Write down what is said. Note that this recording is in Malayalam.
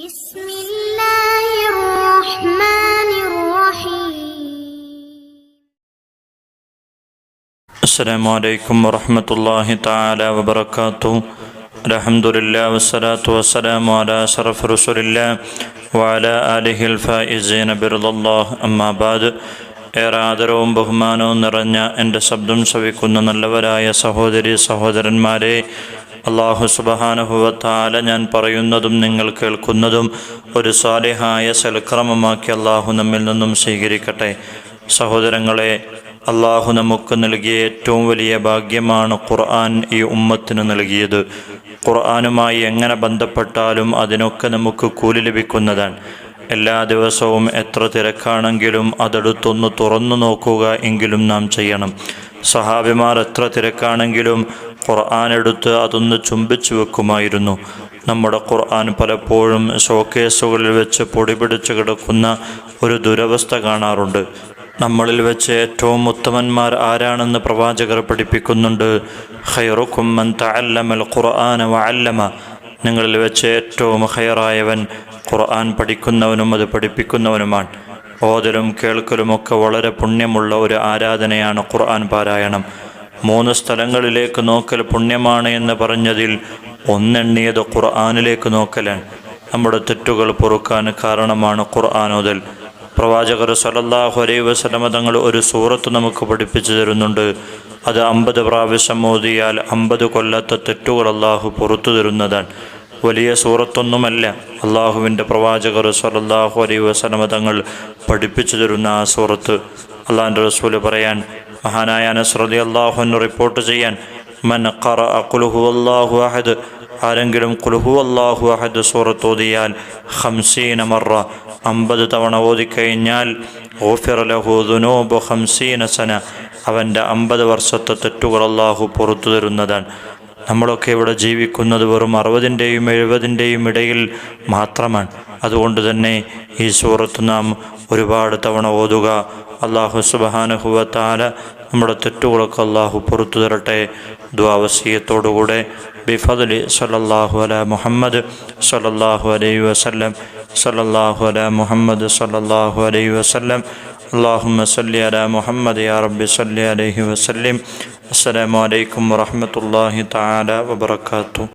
بسم الله الرحمن الرحيم. السلام عليكم ورحمة الله تعالى وبركاته. الحمد لله والصلاة والسلام على أشرف رسول الله وعلى آله الفائزين برضا الله. أما بعد. ഏറെ ആദരവും ബഹുമാനവും നിറഞ്ഞ എൻ്റെ ശബ്ദം ശ്രവിക്കുന്ന നല്ലവരായ സഹോദരി സഹോദരന്മാരെ, അല്ലാഹു സുബ്ഹാനഹു വ തആല ഞാൻ പറയുന്നതും നിങ്ങൾ കേൾക്കുന്നതും ഒരു സാലിഹായ സൽക്രമമാക്കി അല്ലാഹു നമ്മിൽ നിന്നും സ്വീകരിക്കട്ടെ. സഹോദരങ്ങളെ, അല്ലാഹു നമുക്ക് നൽകിയ ഏറ്റവും വലിയ ഭാഗ്യമാണ് ഖുർആൻ ഈ ഉമ്മത്തിന് നൽകിയത്. ഖുർആനുമായി എങ്ങനെ ബന്ധപ്പെട്ടാലും അതിനൊക്കെ നമുക്ക് കൂലി ലഭിക്കുന്നതാണ്. എല്ലാ ദിവസവും എത്ര തിരക്കാണെങ്കിലും അതെടുത്തൊന്ന് തുറന്നു നോക്കുക എങ്കിലും നാം ചെയ്യണം. സഹാബിമാർ എത്ര തിരക്കാണെങ്കിലും ഖുർആൻ എടുത്ത് അതൊന്ന് ചുംബിച്ചു വെക്കുമായിരുന്നു. നമ്മുടെ ഖുർആൻ പലപ്പോഴും ഷോക്കേസുകളിൽ വെച്ച് പൊടിപിടിച്ച് കിടക്കുന്ന ഒരു ദുരവസ്ഥ കാണാറുണ്ട്. നമ്മളിൽ വെച്ച് ഏറ്റവും ഉത്തമന്മാർ ആരാണെന്ന് പ്രവാചകർ പഠിപ്പിക്കുന്നുണ്ട്. ഖൈറുക്കും മൻ തഅല്ലമൽ ഖുർആന വഅല്ലമ. നിങ്ങളിൽ വെച്ച് ഏറ്റവും ഖൈറായവൻ ഖുർആൻ പഠിക്കുന്നവനും അത് പഠിപ്പിക്കുന്നവനുമാണ്. ഓതലും കേൾക്കലുമൊക്കെ വളരെ പുണ്യമുള്ള ഒരു ആരാധനയാണ് ഖുർആൻ പാരായണം. 3 സ്ഥലങ്ങളിലേക്ക് നോക്കൽ പുണ്യമാണ് എന്ന് പറഞ്ഞതിൽ ഒന്നെണ്ണിയത് ഖുർആനിലേക്ക് നോക്കലാണ്. നമ്മുടെ തെറ്റുകൾ പൊറുക്കാൻ കാരണമാണ് ഖുർആൻ ഓതൽ. പ്രവാചകർ സല്ലല്ലാഹു അലൈഹി വസല്ലം തങ്ങൾ ഒരു സൂറത്ത് നമുക്ക് പഠിപ്പിച്ചു തരുന്നുണ്ട്. അത് 50 പ്രാവശ്യം ഓതിയാൽ 50 കൊല്ലത്തെ തെറ്റുകൾ അല്ലാഹു പുറത്തു തരുന്നതാണ്. വലിയ സൂറത്തൊന്നുമല്ല. അള്ളാഹുവിൻ്റെ പ്രവാചകർ സല്ലല്ലാഹു അലൈഹി വസല്ലം തങ്ങൾ പഠിപ്പിച്ചു തരുന്ന ആ സൂറത്ത്. അള്ളാഹിൻ്റെ റസൂൽ പറയാൻ, മഹാനായ അനസ് റളിയല്ലാഹു അൻഹു റിപ്പോർട്ട് ചെയ്യാൻ, മൻ ഖറഅ ഖുൽ ഹുവല്ലാഹു അഹദ്, ആരെങ്കിലും ഖുൽ ഹുവല്ലാഹു അഹദ് സൂറത്ത് ഓതിയാൽ 50 മറ, 50 തവണ ഓതിക്കഴിഞ്ഞാൽ ഗുഫിറ ലഹു ദുനൂബു 50 സന, അവൻ്റെ 50 വർഷത്തെ തെറ്റുകൾ അല്ലാഹു പുറത്തു തരുന്നതാണ്. നമ്മളൊക്കെ ഇവിടെ ജീവിക്കുന്നത് വെറും 60ൻ്റെയും 70ൻ്റെയും ഇടയിൽ മാത്രമാണ്. അതുകൊണ്ട് തന്നെ ഈ സൂറത്ത് നാം ഒരുപാട് തവണ ഓതുക. അല്ലാഹു സുബ്ഹാനഹു വ തആല നമ്മുടെ തെറ്റുകളൊക്കെ അല്ലാഹു പുറത്തു തരട്ടെ. ദുആ വസിയത്തോടുകൂടെ ബിഫദ്ലി സല്ലല്ലാഹു അലാ മുഹമ്മദ് സല്ലല്ലാഹു അലൈഹി വസല്ലം സല്ലല്ലാഹു അലാ മുഹമ്മദ് സല്ലല്ലാഹു അലൈഹി വസല്ലം. اللهم صل على محمد يا رب صل عليه وسلم. السلام عليكم ورحمة الله تعالى وبركاته.